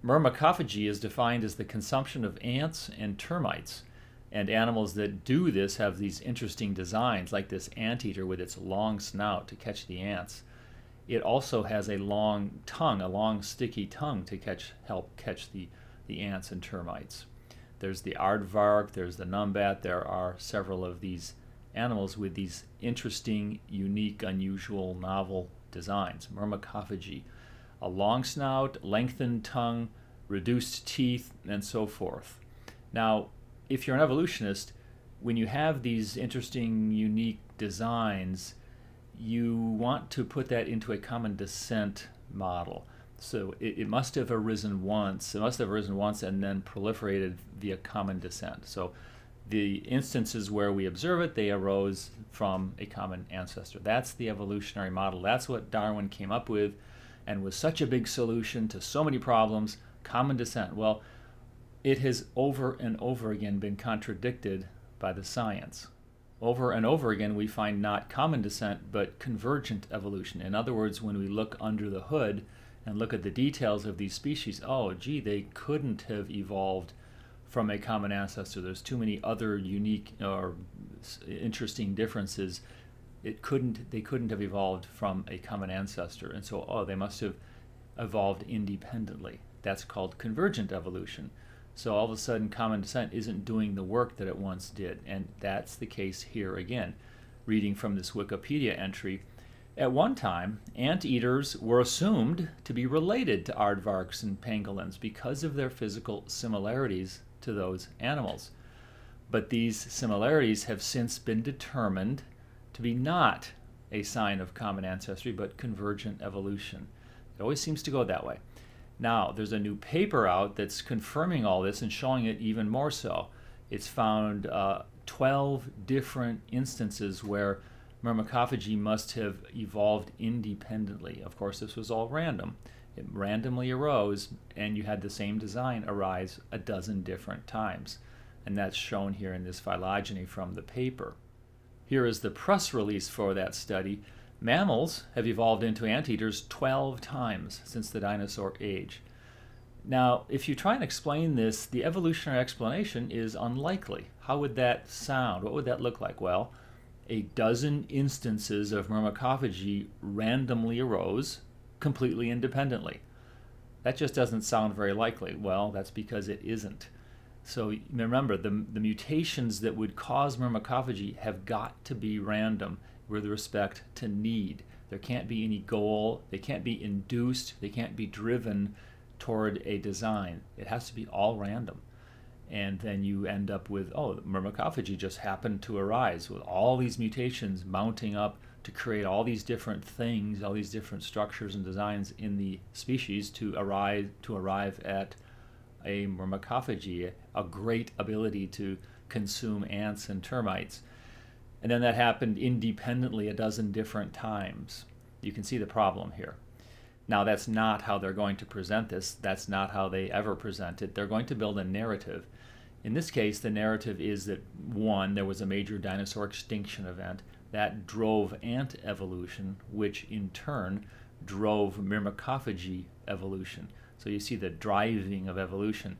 Myrmecophagy is defined as the consumption of ants and termites. And animals that do this have these interesting designs, like this anteater with its long snout to catch the ants. It also has a long tongue, a long sticky tongue to help catch the ants and termites. There's the aardvark, there's the numbat. There are several of these animals with these interesting, unique, unusual, novel designs. Myrmecophagy, a long snout, lengthened tongue, reduced teeth, and so forth. Now, if you're an evolutionist, when you have these interesting, unique designs, you want to put that into a common descent model. So it must have arisen once. It must have arisen once and then proliferated via common descent. So the instances where we observe it, they arose from a common ancestor. That's the evolutionary model. That's what Darwin came up with and was such a big solution to so many problems, common descent. Well, it has over and over again been contradicted by the science. Over and over again we find not common descent but convergent evolution. In other words, when we look under the hood and look at the details of these species, oh gee, they couldn't have evolved from a common ancestor. There's too many other unique or interesting differences. They couldn't have evolved from a common ancestor, and so they must have evolved independently. That's called convergent evolution. So all of a sudden common descent isn't doing the work that it once did, and that's the case here again. Reading from this Wikipedia entry, at one time, anteaters were assumed to be related to aardvarks and pangolins because of their physical similarities to those animals. But these similarities have since been determined to be not a sign of common ancestry, but convergent evolution. It always seems to go that way. Now, there's a new paper out that's confirming all this and showing it even more so. It's found 12 different instances where myrmecophagy must have evolved independently. Of course, this was all random. It randomly arose, and you had the same design arise a dozen different times. And that's shown here in this phylogeny from the paper. Here is the press release for that study. Mammals have evolved into anteaters 12 times since the dinosaur age. Now, if you try and explain this, the evolutionary explanation is unlikely. How would that sound? What would that look like? Well, a dozen instances of myrmecophagy randomly arose completely independently. That just doesn't sound very likely. Well, that's because it isn't. So remember, the mutations that would cause myrmecophagy have got to be random with respect to need. There can't be any goal. They can't be induced. They can't be driven toward a design. It has to be all random. And then you end up with, myrmecophagy just happened to arise with all these mutations mounting up to create all these different things, all these different structures and designs in the species to arrive at a myrmecophagy, a great ability to consume ants and termites. And then that happened independently a dozen different times. You can see the problem here. Now, that's not how they're going to present this. That's not how they ever present it. They're going to build a narrative. In this case, the narrative is that, one, there was a major dinosaur extinction event that drove ant evolution, which in turn drove myrmecophagy evolution. So you see the driving of evolution.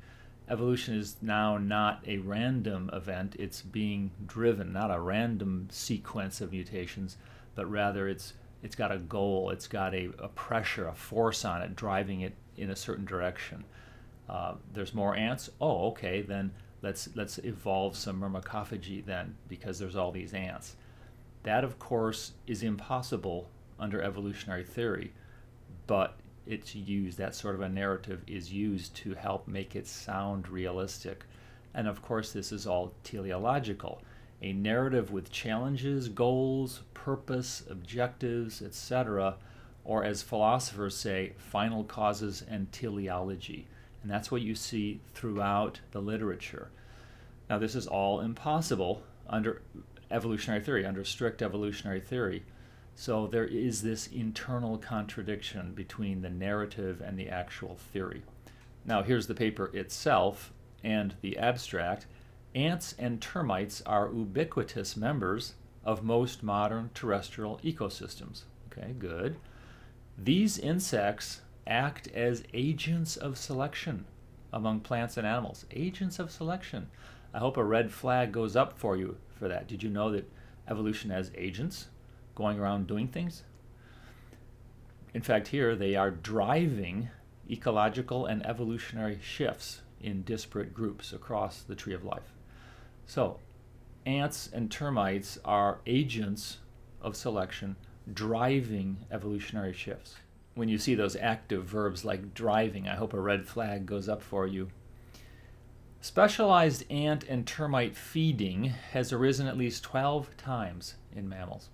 Evolution is now not a random event. It's being driven, not a random sequence of mutations, but rather it's got a goal. It's got a pressure, a force on it, driving it in a certain direction. There's more ants. Oh, okay, then let's evolve some myrmecophagy then, because there's all these ants. That, of course, is impossible under evolutionary theory, but it's used, that sort of a narrative is used to help make it sound realistic. And of course, this is all teleological. A narrative with challenges, goals, purpose, objectives, etc., or as philosophers say, final causes and teleology. And that's what you see throughout the literature. Now, this is all impossible under evolutionary theory, under strict evolutionary theory. So there is this internal contradiction between the narrative and the actual theory. Now, here's the paper itself and the abstract. Ants and termites are ubiquitous members of most modern terrestrial ecosystems. Okay, good. These insects act as agents of selection among plants and animals. Agents of selection. I hope a red flag goes up for you for that. Did you know that evolution has agents going around doing things? In fact, here they are driving ecological and evolutionary shifts in disparate groups across the tree of life. So, ants and termites are agents of selection driving evolutionary shifts. When you see those active verbs like driving, I hope a red flag goes up for you. Specialized ant and termite feeding has arisen at least 12 times in mammals.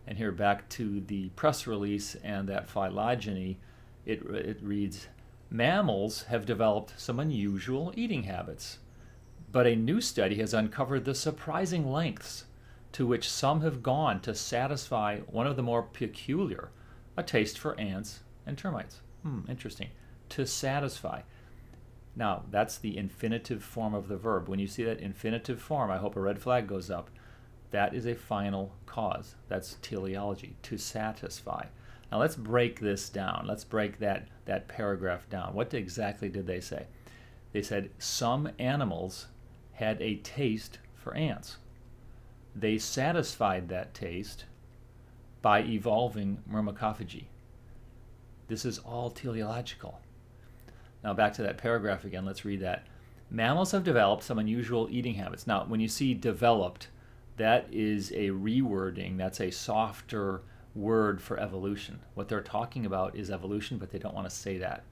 And here back to the press release and that phylogeny, it reads, mammals have developed some unusual eating habits, but a new study has uncovered the surprising lengths to which some have gone to satisfy one of the more peculiar, a taste for ants and termites. Interesting. To satisfy. Now, that's the infinitive form of the verb. When you see that infinitive form, I hope a red flag goes up. That is a final cause. That's teleology, to satisfy. Now let's break this down. Let's break that paragraph down. What exactly did they say? They said some animals had a taste for ants. They satisfied that taste by evolving myrmecophagy. This is all teleological. Now back to that paragraph again. Let's read that. Mammals have developed some unusual eating habits. Now when you see developed, that is a rewording. That's a softer word for evolution. What they're talking about is evolution, but they don't want to say that.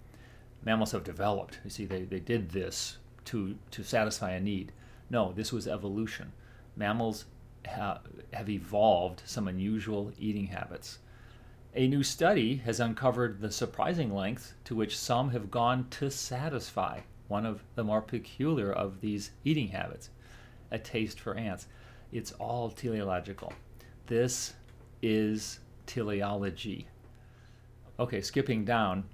Mammals have developed. You see, they did this to satisfy a need. No, this was evolution. Mammals have evolved some unusual eating habits. A new study has uncovered the surprising length to which some have gone to satisfy one of the more peculiar of these eating habits, a taste for ants. It's all teleological. This is teleology. Okay, skipping down.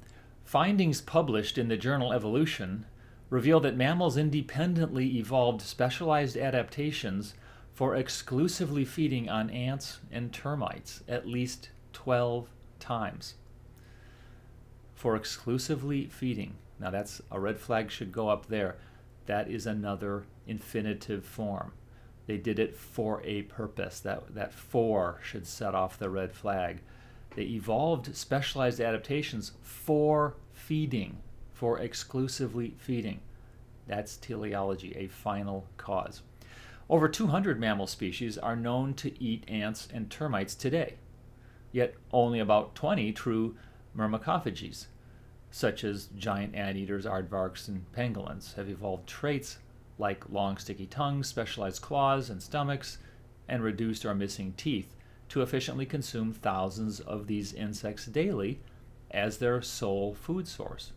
Findings published in the journal Evolution reveal that mammals independently evolved specialized adaptations for exclusively feeding on ants and termites at least 12 times. For exclusively feeding. Now that's a red flag should go up there. That is another infinitive form. They did it for a purpose. That for should set off the red flag. They evolved specialized adaptations for feeding, for exclusively feeding. That's teleology, a final cause. Over 200 mammal species are known to eat ants and termites today, yet only about 20 true myrmecophagies, such as giant anteaters, aardvarks, and pangolins, have evolved traits like long sticky tongues, specialized claws and stomachs, and reduced or missing teeth to efficiently consume thousands of these insects daily as their sole food source.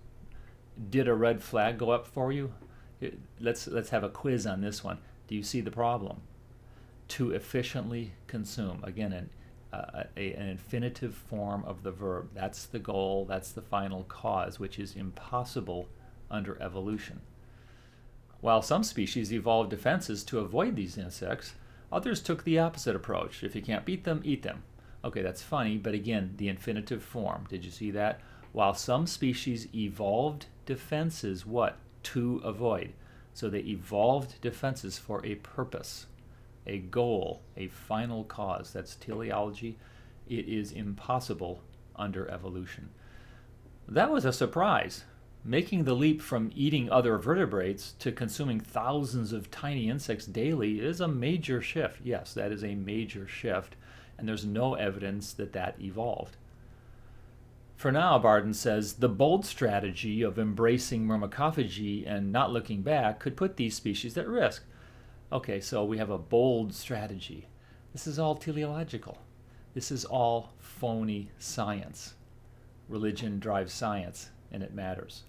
Did a red flag go up for you? Let's have a quiz on this one. Do you see the problem? To efficiently consume. Again, an infinitive form of the verb. That's the goal, that's the final cause, which is impossible under evolution. While some species evolved defenses to avoid these insects, others took the opposite approach. If you can't beat them, eat them. Okay, that's funny, but again, the infinitive form. Did you see that? While some species evolved defenses, what? To avoid. So they evolved defenses for a purpose, a goal, a final cause. That's teleology. It is impossible under evolution. That was a surprise. Making the leap from eating other vertebrates to consuming thousands of tiny insects daily is a major shift. Yes, that is a major shift, and there's no evidence that that evolved. For now, Barden says, the bold strategy of embracing myrmecophagy and not looking back could put these species at risk. Okay, so we have a bold strategy. This is all teleological. This is all phony science. Religion drives science, and it matters.